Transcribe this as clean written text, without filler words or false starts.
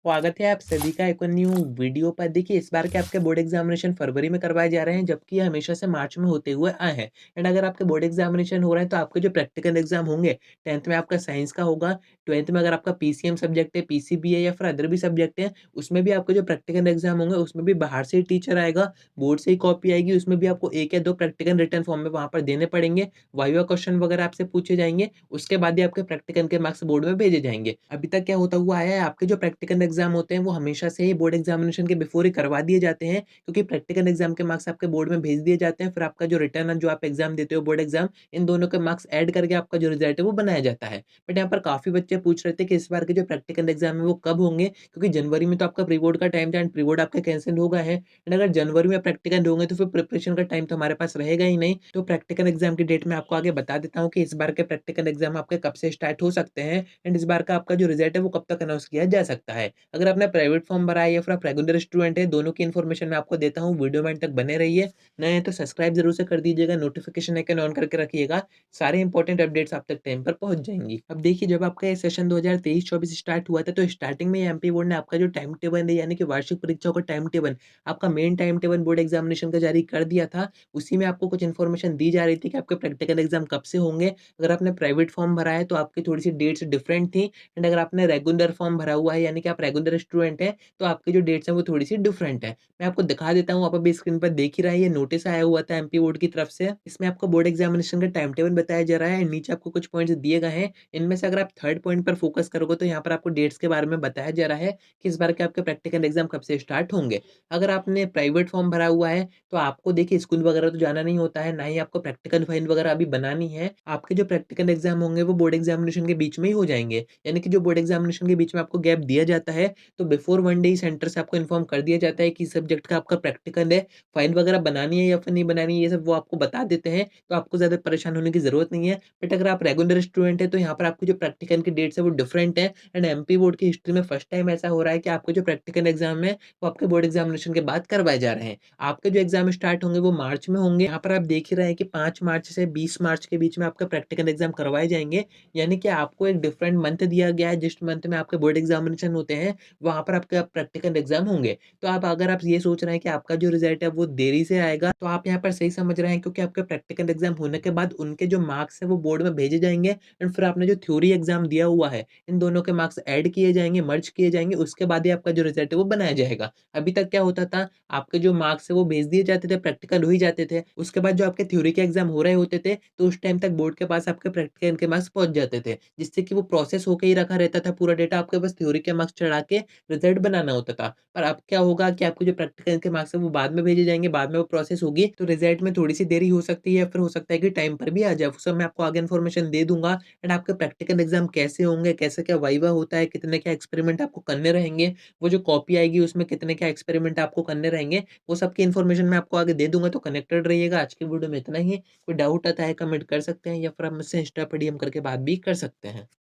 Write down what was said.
स्वागत है आप सभी का एक और न्यू वीडियो पर। देखिए, इस बार के आपके बोर्ड एग्जामिनेशन फरवरी में करवाए जा रहे हैं, जबकि ये हमेशा से मार्च में होते हुए आए हैं। एंड अगर आपके बोर्ड एग्जामिनेशन हो रहे हैं तो आपके जो प्रैक्टिकल एग्जाम होंगे, 10th में आपका साइंस का होगा, 12th में अगर आपका पीसीएम सब्जेक्ट है, पीसीबी है या फिर अदर भी सब्जेक्ट है, उसमें भी आपके जो प्रैक्टिकल एग्जाम होंगे उसमें भी बाहर से ही टीचर आएगा, बोर्ड से ही कॉपी आएगी, उसमें भी आपको 1 या 2 प्रैक्टिकल रिटन फॉर्म में वहाँ पर देने पड़ेंगे। वाइवा क्वेश्चन वगैरह आपसे पूछे जाएँगे, उसके बाद ही आपके प्रैक्टिकल के मार्क्स बोर्ड में भेजे जाएँगे। अभी तक क्या होता हुआ आया है, आपके जो प्रैक्टिकल एग्जाम होते हैं वो हमेशा से ही बोर्ड एग्जामिनेशन के बिफोर ही करवा दिए जाते हैं, क्योंकि प्रैक्टिकल एग्जाम के मार्क्स आपके बोर्ड में भेज दिए जाते हैं। फिर आपका जो रिटर्न है, जो आप एग्जाम देते हो बोर्ड एग्जाम, इन दोनों के मार्क्स ऐड करके आपका जो रिजल्ट है वो बनाया जाता है। बट यहाँ पर काफ़ी बच्चे पूछ रहे थे कि इस बार के जो प्रैक्टिकल एग्जाम है वो कब होंगे? क्योंकि जनवरी में तो आपका प्री बोर्ड का टाइम था एंड प्री बोर्ड आपका कैंसल हो गए हैं। एंड अगर जनवरी में प्रैक्टिकल होंगे तो फिर प्रिपरेशन का टाइम तो हमारे पास रहेगा ही नहीं। तो प्रैक्टिकल एग्जाम की डेट मैं आपको आगे बता देता हूँ कि इस बार के प्रैक्टिकल एग्जाम आपके कब से स्टार्ट हो सकते हैं एंड इस बार का आपका जो रिजल्ट है वो कब तक अनाउंस किया जा सकता है। अगर आपने प्राइवेट फॉर्म भरा है या फिर आप रेगुलर स्टूडेंट है, दोनों की इन्फॉर्मेशन मैं आपको देता हूँ। वीडियो में अंत तक बने रहिए। नए हैं तो सब्सक्राइब जरूर से कर दीजिएगा, नोटिफिकेशन आइकन ऑन करके रखिएगा। सारे इंपॉर्टेंट अपडेट्स आप तक टाइम पर पहुंच जाएंगी। अब देखिए, जब आपका ये सेशन 2023-24 स्टार्ट हुआ था तो स्टार्टिंग में एमपी बोर्ड ने आपका जो टाइम टेबल है, यानी कि वार्षिक परीक्षाओं का टाइम टेबल, आपका main time table board examination का जारी कर दिया था। उसी में आपको कुछ इन्फॉर्मेशन दी जा रही थी कि आपके प्रैक्टिकल एग्जाम कब से होंगे। अगर आपने प्राइवेट फॉर्म भरा है तो आपकी थोड़ी सी डेट्स डिफरेंट थी एंड अगर आपने रेगुलर फॉर्म भरा हुआ है, यानी कि आप रेगुलर स्टूडेंट हैं, तो आपकी जो डेट्स हैं वो थोड़ी-सी डिफरेंट है। मैं आपको दिखा देता हूँ, आप अभी स्क्रीन पर देख ही रहे हैं, ये नोटिस आया हुआ था एमपी बोर्ड की तरफ से। इसमें आपको बोर्ड एग्जामिनेशन का टाइम टेबल बताया जा रहा है एंड नीचे आपको कुछ पॉइंट्स दिए गए हैं। इनमें से अगर आप थर्ड पॉइंट पर फोकस करोगे तो यहाँ पर आपको डेट्स के बारे में बताया जा रहा है कि इस बार के आपके प्रैक्टिकल एग्जाम कब से स्टार्ट होंगे। अगर आपने प्राइवेट फॉर्म भरा हुआ है तो आपको देखिए स्कूल वगैरह तो जाना नहीं होता है, ना ही आपको प्रैक्टिकल फाइल वगैरह अभी बनानी है। आपके जो प्रैक्टिकल एग्जाम होंगे वो बोर्ड एग्जामिनेशन के बीच में ही हो जाएँगे। यानी कि जो बोर्ड एग्जामिनेशन के बीच में आपको गैप दिया जाता है, तो बिफोर 1 डे सेंटर से आपको इन्फॉर्म कर दिया जाता है कि इस सब्जेक्ट का आपका प्रैक्टिकल है, फाइल वगैरह बनानी है या फिर नहीं बनानी है, ये सब वो आपको बता देते हैं, तो आपको ज़्यादा परेशान होने की ज़रूरत नहीं है। बट अगर आप रेगुलर स्टूडेंट हैं, तो यहाँ पर आपकी जो प्रैक्टिकल की डेट्स है वो डिफरेंट है एंड एमपी बोर्ड की हिस्ट्री में फर्स्ट टाइम ऐसा हो रहा है कि आपके जो प्रैक्टिकल एग्जाम है, वो आपके बोर्ड एग्जामिनेशन के बाद करवाए जा रहे हैं। आपके जो एग्जाम स्टार्ट होंगे वो मार्च में होंगे। यहाँ पर आप देख ही रहे हैं कि 5 मार्च से 20 मार्च के बीच में आपका प्रैक्टिकल एग्जाम करवाए जाएँगे। यानी कि आपको एक डिफरेंट मंथ दिया गया है, जिस मंथ में आपके बोर्ड एग्जामिनेशन होते हैं, वहाँ पर आपके प्रैक्टिकल एग्जाम होंगे। तो आप अगर आप ये सोच रहे हैं कि आपका जो रिजल्ट है वो देरी से आएगा, तो आप यहाँ पर सही समझ रहे हैं, क्योंकि आपके प्रैक्टिकल एग्जाम होने के बाद उनके जो मार्क्स हैं वो बोर्ड में भेजे जाएँगे एंड फिर आपने जो थ्योरी एग्जाम दिया हुआ है, इन दोनों के मार्क्स ऐड किए जाएँगे, मर्ज किए जाएँगे, उसके बाद ही आपका जो रिजल्ट है वो बनाया जाएगा। अभी तक क्या होता था, आपके जो मार्क्स है वो भेज दिए जाते थे, प्रैक्टिकल हो ही जाते थे। उसके बाद जो आपके थ्योरी के एग्जाम हो रहे होते थे, तो उस टाइम तक बोर्ड के पास आपके प्रैक्टिकल के मार्क्स पहुँच जाते थे, जिससे कि वो प्रोसेस होके ही रखा रहता था पूरा डेटा, आपके पास थ्योरी के मार्क्स चढ़ा के रिजल्ट बनाना होता था। पर अब क्या होगा कि आपको जो प्रैक्टिकल के मार्क्स है वो बाद में भेजे जाएँगे, बाद में वो प्रोसेस होगी, तो रिजल्ट में थोड़ी-सी देरी हो सकती है या फिर हो सकता है कि टाइम पर भी आ जाए। वो सब मैं आपको आगे इन्फॉर्मेशन दे दूँगा एंड आपके प्रैक्टिकल एग्जाम कैसे होंगे, कैसे क्या वाइवा होता है, कितने क्या एक्सपेरिमेंट आपको करने रहेंगे, वो जो कॉपी आएगी उसमें कितने क्या एक्सपेरिमेंट आपको करने रहेंगे, वो सब की इन्फॉर्मेशन मैं आपको आगे दे दूँगा, तो कनेक्टेड रहिएगा। आज की वीडियो में इतना ही। कोई डाउट आता है कमेंट कर सकते हैं या फिर आप मुझसे इंस्टा पे डीएम करके बात भी कर सकते हैं।